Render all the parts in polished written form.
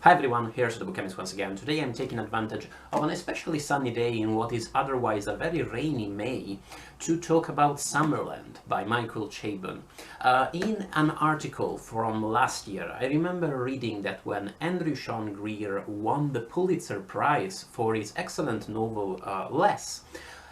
Hi everyone, here's the Book Chemist once again. Today I'm taking advantage of an especially sunny day in what is otherwise a very rainy May to talk about Summerland by Michael Chabon. In an article from last year, I remember reading that when Andrew Sean Greer won the Pulitzer Prize for his excellent novel Less,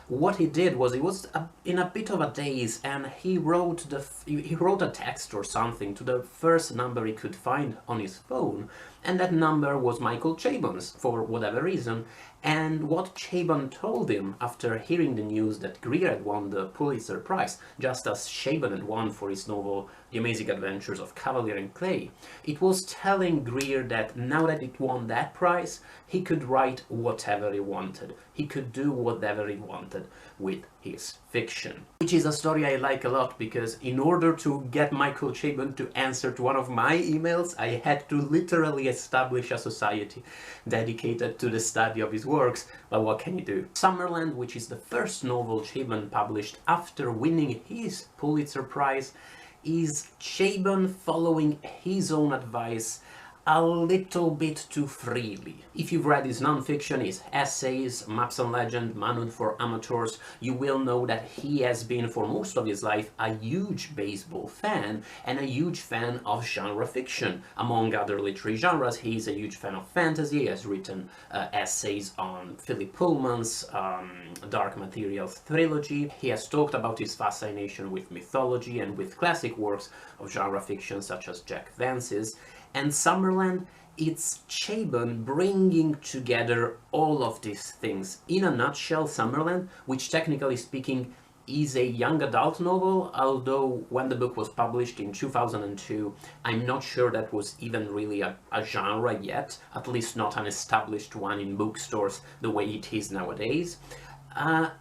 what he did was he was in a bit of a daze, and he wrote a text or something to the first number he could find on his phone, and that number was Michael Chabon's for whatever reason. And what Chabon told him after hearing the news that Greer had won the Pulitzer Prize, just as Chabon had won for his novel The Amazing Adventures of Cavalier and Clay, it was telling Greer that now that it won that prize, he could write whatever he wanted. He could do whatever he wanted with his fiction. Which is a story I like a lot, because in order to get Michael Chabon to answer to one of my emails, I had to literally establish a society dedicated to the study of his works, but what can you do? Summerland, which is the first novel Chabon published after winning his Pulitzer Prize, is Chabon following his own advice a little bit too freely. If you've read his non-fiction, his essays, Maps and Legend, Manhood for Amateurs, you will know that he has been for most of his life a huge baseball fan and a huge fan of genre fiction. Among other literary genres, he's a huge fan of fantasy. He has written essays on Philip Pullman's Dark Materials trilogy. He has talked about his fascination with mythology and with classic works of genre fiction such as Jack Vance's. And Summerland, it's Chabon bringing together all of these things. In a nutshell, Summerland, which technically speaking is a young adult novel, although when the book was published in 2002, I'm not sure that was even really a genre yet, at least not an established one in bookstores the way it is nowadays.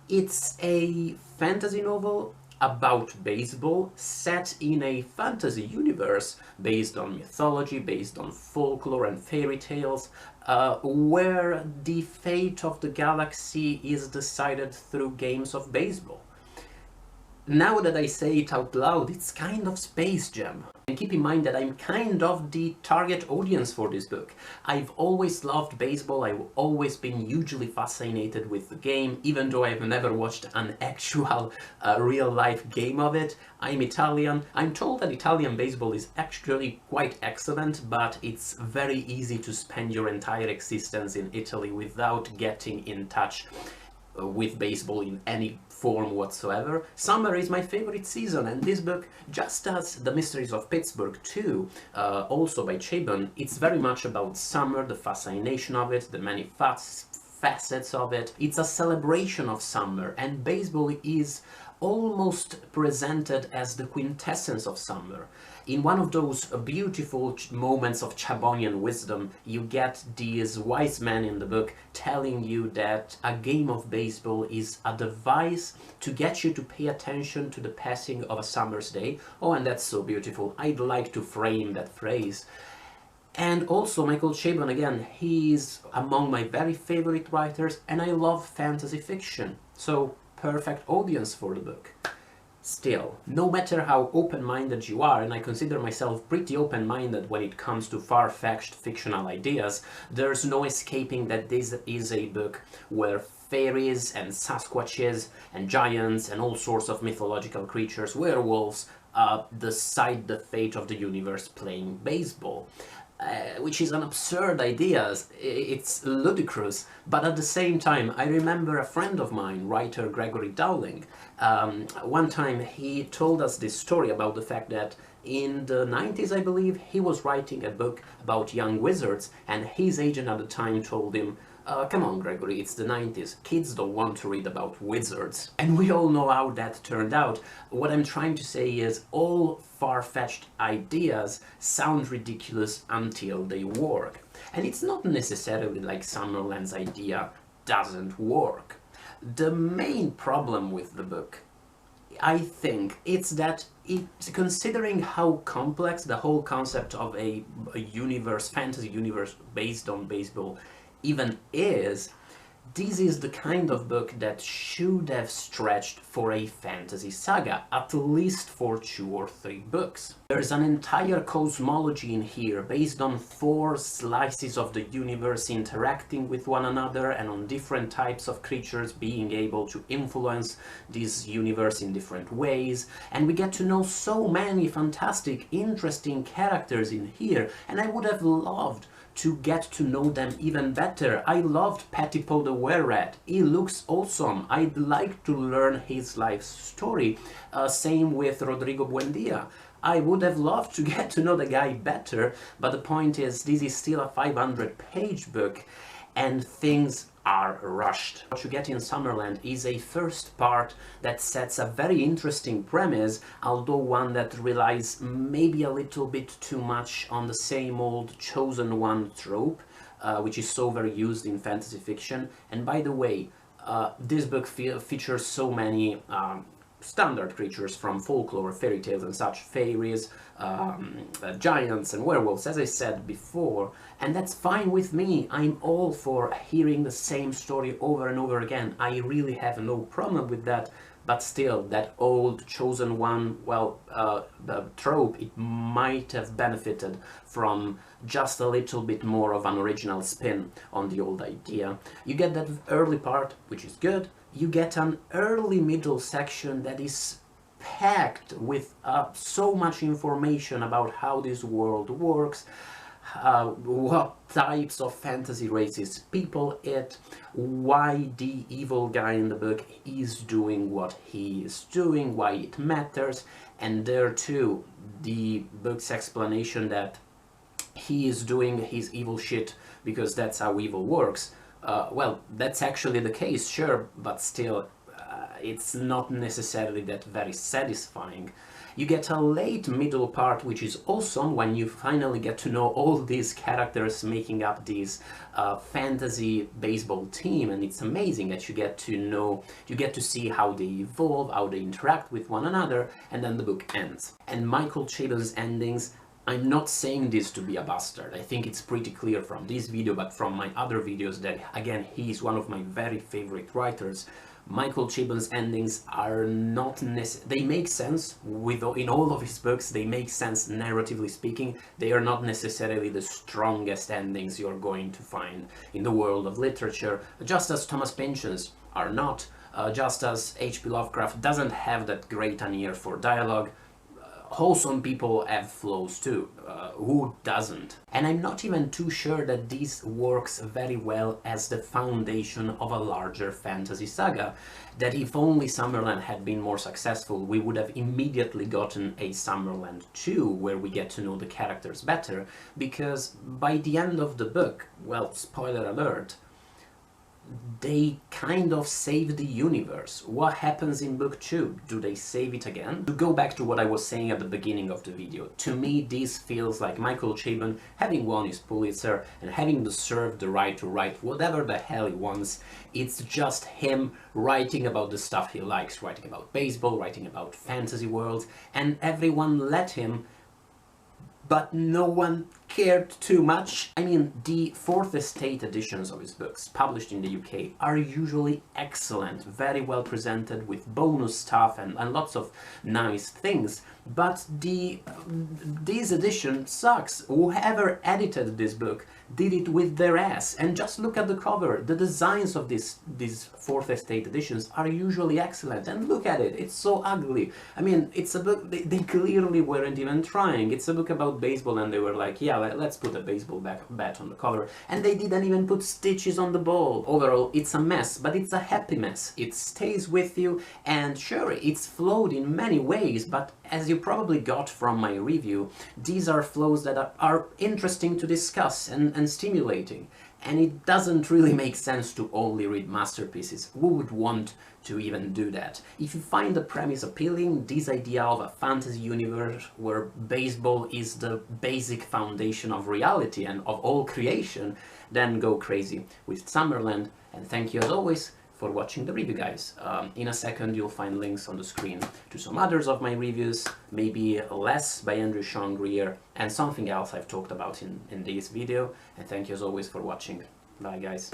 It's a fantasy novel about baseball, set in a fantasy universe based on mythology, based on folklore and fairy tales, where the fate of the galaxy is decided through games of baseball. Now that I say it out loud, it's kind of Space Jam. And keep in mind that I'm kind of the target audience for this book. I've always loved baseball, I've always been hugely fascinated with the game, even though I've never watched an actual real-life game of it. I'm Italian. I'm told that Italian baseball is actually quite excellent, but it's very easy to spend your entire existence in Italy without getting in touch with baseball in any form whatsoever. Summer is my favorite season, and this book, just as The Mysteries of Pittsburgh 2, also by Chabon, it's very much about summer, the fascination of it, the many facets of it. It's a celebration of summer, and baseball is almost presented as the quintessence of summer. In one of those beautiful moments of Chabonian wisdom, you get these wise men in the book telling you that a game of baseball is a device to get you to pay attention to the passing of a summer's day. Oh, and that's so beautiful. I'd like to frame that phrase. And also Michael Chabon, again, he's among my very favorite writers, and I love fantasy fiction. So, perfect audience for the book. Still, no matter how open-minded you are, and I consider myself pretty open-minded when it comes to far-fetched fictional ideas, there's no escaping that this is a book where fairies and Sasquatches and giants and all sorts of mythological creatures, werewolves, decide the fate of the universe playing baseball. Which is an absurd idea, it's ludicrous, but at the same time I remember a friend of mine, writer Gregory Dowling, one time he told us this story about the fact that in the 90s, I believe, he was writing a book about young wizards, and his agent at the time told him, come on Gregory, it's the 90s, kids don't want to read about wizards. And we all know how that turned out. What I'm trying to say is all far-fetched ideas sound ridiculous until they work. And it's not necessarily like Summerland's idea doesn't work. The main problem with the book, I think, it's that considering how complex the whole concept of a universe, fantasy universe based on baseball even is, this is the kind of book that should have stretched for a fantasy saga, at least for 2 or 3 books. There's an entire cosmology in here based on 4 slices of the universe interacting with one another and on different types of creatures being able to influence this universe in different ways. And we get to know so many fantastic, interesting characters in here, and I would have loved to get to know them even better. I loved Pettipo the Were-Rat. He looks awesome. I'd like to learn his life story. Same with Rodrigo Buendia. I would have loved to get to know the guy better, but the point is, this is still a 500-page book, and things are rushed. What you get in Summerland is a first part that sets a very interesting premise, although one that relies maybe a little bit too much on the same old chosen one trope, which is so very used in fantasy fiction. And by the way, this book features so many standard creatures from folklore, fairy tales and such, fairies, giants and werewolves, as I said before, and that's fine with me. I'm all for hearing the same story over and over again. I really have no problem with that, but still, that old chosen one, well, the trope, it might have benefited from just a little bit more of an original spin on the old idea. You get that early part, which is good. You get an early middle section that is packed with so much information about how this world works, what types of fantasy races people eat, why the evil guy in the book is doing what he is doing, why it matters, and there too, the book's explanation that he is doing his evil shit because that's how evil works. Well, that's actually the case, sure, but still, it's not necessarily that very satisfying. You get a late middle part, which is awesome when you finally get to know all these characters making up this fantasy baseball team, and it's amazing that you get to see how they evolve, how they interact with one another, and then the book ends. And Michael Chabon's endings, I'm not saying this to be a bastard. I think it's pretty clear from this video, but from my other videos, that again, he's one of my very favorite writers. Michael Chabon's endings are not they make sense in all of his books. They make sense narratively speaking. They are not necessarily the strongest endings you're going to find in the world of literature, just as Thomas Pynchon's are not, just as H.P. Lovecraft doesn't have that great an ear for dialogue. Wholesome people have flaws too, who doesn't? And I'm not even too sure that this works very well as the foundation of a larger fantasy saga, that if only Summerland had been more successful, we would have immediately gotten a Summerland 2, where we get to know the characters better, because by the end of the book, well, spoiler alert, they kind of save the universe. What happens in book 2? Do they save it again? To go back to what I was saying at the beginning of the video, to me this feels like Michael Chabon having won his Pulitzer and having deserved the right to write whatever the hell he wants. It's just him writing about the stuff he likes, writing about baseball, writing about fantasy worlds, and everyone let him, but no one cared too much. I mean, the Fourth Estate editions of his books, published in the UK, are usually excellent, very well presented with bonus stuff and lots of nice things, but this edition sucks. Whoever edited this book did it with their ass, and just look at the cover. The designs of these Fourth Estate editions are usually excellent, and look at it, it's so ugly. I mean, it's a book, they clearly weren't even trying. It's a book about baseball and they were like, yeah, let's put a baseball bat on the cover, and they didn't even put stitches on the ball. Overall, it's a mess, but it's a happy mess. It stays with you, and sure, it's flawed in many ways, but as you probably got from my review, these are flaws that are interesting to discuss and stimulating. And it doesn't really make sense to only read masterpieces. Who would want to even do that? If you find the premise appealing, this idea of a fantasy universe where baseball is the basic foundation of reality and of all creation, then go crazy with Summerland. And thank you as always for watching the review, guys. In a second you'll find links on the screen to some others of my reviews, maybe less by Andrew Sean Greer, and something else I've talked about in this video. And thank you as always for watching. Bye, guys.